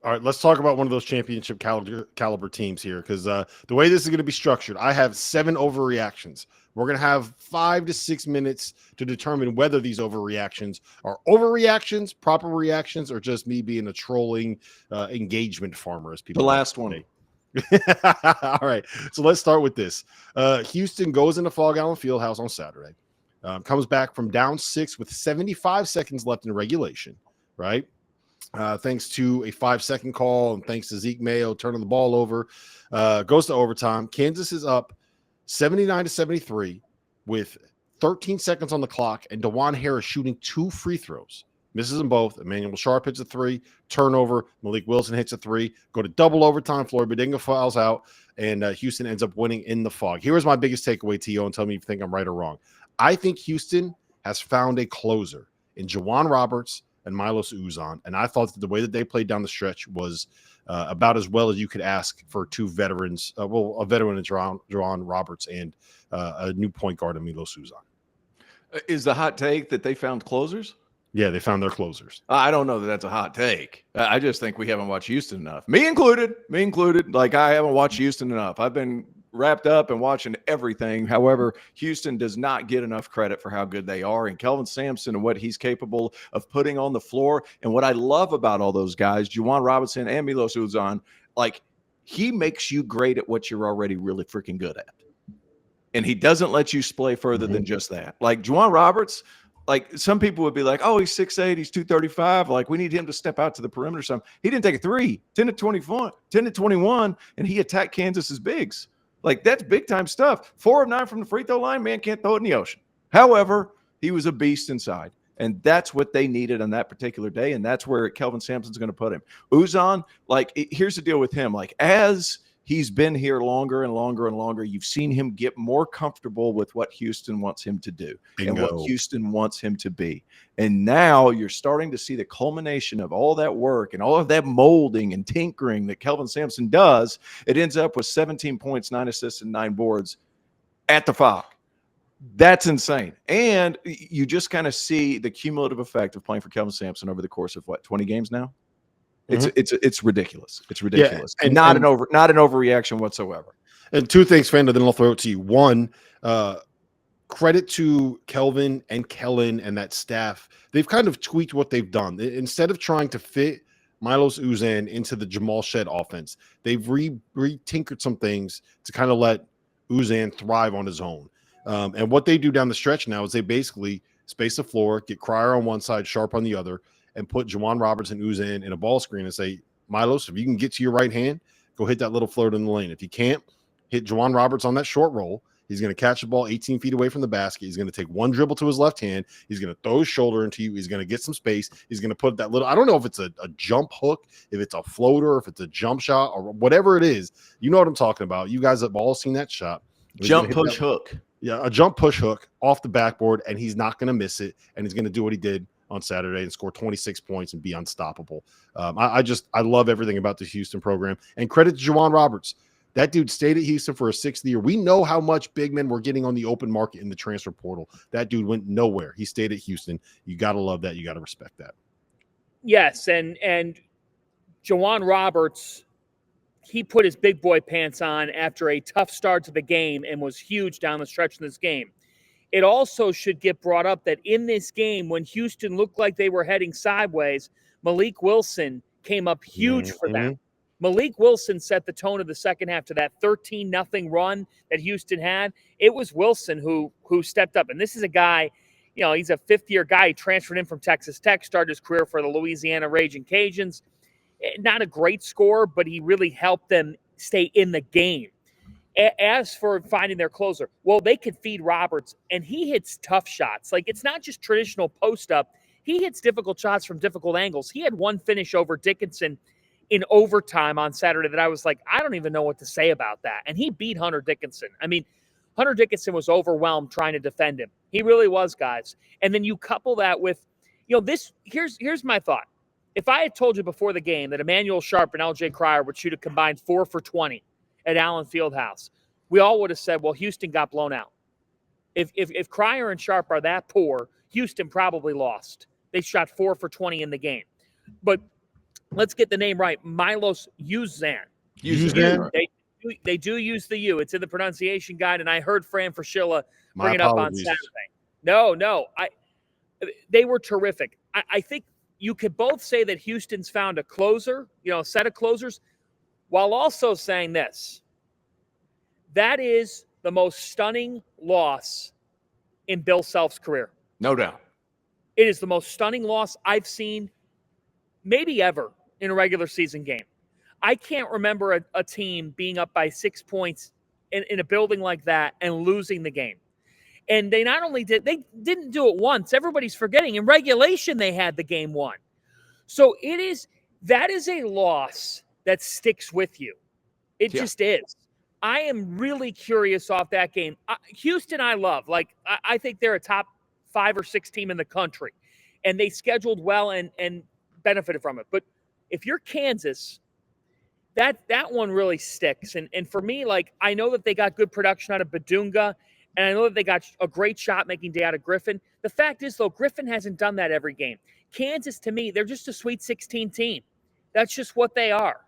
All right, let's talk about one of those championship caliber teams here, because the way this is going to be structured, I have 7 overreactions. We're going to have 5 to 6 minutes to determine whether these overreactions are overreactions, proper reactions, or just me being a trolling engagement farmer, as people The like last to one. say. All right, so let's start with this. Houston goes into Fog Allen Fieldhouse on Saturday, comes back from down 6 with 75 seconds left in regulation, right? Thanks to a 5-second call and thanks to Zeke Mayo turning the ball over, goes to overtime. Kansas is up 79-73 with 13 seconds on the clock, and DeJuan Harris shooting 2 free throws. Misses them both. Emmanuel Sharp hits a 3, turnover. Malik Wilson hits a 3. Go to double overtime. Floyd Bedinga fouls out, and Houston ends up winning in the Fog. Here's my biggest takeaway, T.O., and tell me if you think I'm right or wrong. I think Houston has found a closer in Juwan Roberts and Milos Uzan, and I thought that the way that they played down the stretch was about as well as you could ask for 2 veterans. A veteran in Juwan Roberts and a new point guard in Milos Uzan. Is the hot take that they found closers? Yeah, they found their closers. I don't know that that's a hot take. I just think we haven't watched Houston enough. Me included. Like, I haven't watched Houston enough. I've been wrapped up and watching everything. However, Houston does not get enough credit for how good they are, and Kelvin Sampson and what he's capable of putting on the floor. And what I love about all those guys, Juwan Robinson and Milos Uzan, like, he makes you great at what you're already really freaking good at. And he doesn't let you play further than just that. Like Juwan Roberts, like, some people would be like, oh, he's 6'8", he's 235. Like, we need him to step out to the perimeter or something. He didn't take a 3, 10 to 21, and he attacked Kansas's bigs. Like, that's big-time stuff. 4 of 9 from the free throw line, man can't throw it in the ocean. However, he was a beast inside, and that's what they needed on that particular day, and that's where Kelvin Sampson's going to put him. Uzan, like, here's the deal with him. Like, as he's been here longer and longer and longer, you've seen him get more comfortable with what Houston wants him to do. Bingo. And what Houston wants him to be. And now you're starting to see the culmination of all that work and all of that molding and tinkering that Kelvin Sampson does. It ends up with 17 points, 9 assists, and 9 boards at the Fog. That's insane. And you just kind of see the cumulative effect of playing for Kelvin Sampson over the course of, 20 games now? It's ridiculous. It's ridiculous. Yeah, and not an overreaction whatsoever. And 2 things, Fender, then I'll throw it to you. 1, credit to Kelvin and Kellen and that staff. They've kind of tweaked what they've done. Instead of trying to fit Milos Uzan into the Jamal Shed offense, they've re-tinkered some things to kind of let Uzan thrive on his own. And what they do down the stretch now is they basically space the floor, get Cryer on one side, Sharp on the other, and put Juwan Roberts and Uzan in a ball screen and say, Milos, if you can get to your right hand, go hit that little float in the lane. If you can't, hit Juwan Roberts on that short roll. He's going to catch the ball 18 feet away from the basket. He's going to take 1 dribble to his left hand. He's going to throw his shoulder into you. He's going to get some space. He's going to put that little, I don't know if it's a jump hook, if it's a floater, if it's a jump shot, or whatever it is. You know what I'm talking about. You guys have all seen that shot. Jump push hook. Yeah, a jump push hook off the backboard, and he's not going to miss it, and he's going to do what he did on Saturday and score 26 points and be unstoppable. I love everything about the Houston program, and credit to Juwan Roberts. That dude stayed at Houston for a 6th year. We know how much big men were getting on the open market in the transfer portal. That dude went nowhere. He stayed at Houston. You got to love that. You got to respect that. Yes, and Juwan Roberts, he put his big boy pants on after a tough start to the game and was huge down the stretch in this game. It also should get brought up that in this game, when Houston looked like they were heading sideways, Malik Wilson came up huge for them. Malik Wilson set the tone of the second half to that 13-0 run that Houston had. It was Wilson who stepped up. And this is a guy, he's a 5th-year guy. He transferred in from Texas Tech, started his career for the Louisiana Raging Cajuns. Not a great scorer, but he really helped them stay in the game. As for finding their closer, well, they could feed Roberts, and he hits tough shots. Like, it's not just traditional post-up. He hits difficult shots from difficult angles. He had one finish over Dickinson in overtime on Saturday that I was like, I don't even know what to say about that. And he beat Hunter Dickinson. I mean, Hunter Dickinson was overwhelmed trying to defend him. He really was, guys. And then you couple that with, this. Here's my thought. If I had told you before the game that Emmanuel Sharp and LJ Cryer would shoot a combined 4 for 20 at Allen Fieldhouse, we all would have said, well, Houston got blown out. If Cryer and Sharp are that poor, Houston probably lost. They shot 4 for 20 in the game. But let's get the name right, Milos Uzan. Uzan? They do use the U. It's in the pronunciation guide, and I heard Fran Fraschilla My bring it up on apologies. Saturday. No, they were terrific. I think you could both say that Houston's found a closer, a set of closers, while also saying this. That is the most stunning loss in Bill Self's career. No doubt. It is the most stunning loss I've seen maybe ever in a regular season game. I can't remember a team being up by 6 points in a building like that and losing the game. And they didn't do it once. Everybody's forgetting. In regulation, they had the game won. So that is a loss that sticks with you. It just is. I am really curious off that game. Houston, I love. I think they're a top 5 or 6 team in the country. And they scheduled well and benefited from it. But if you're Kansas, that one really sticks. And for me, I know that they got good production out of Badunga, and I know that they got a great shot-making day out of Griffin. The fact is, though, Griffin hasn't done that every game. Kansas, to me, they're just a Sweet 16 team. That's just what they are.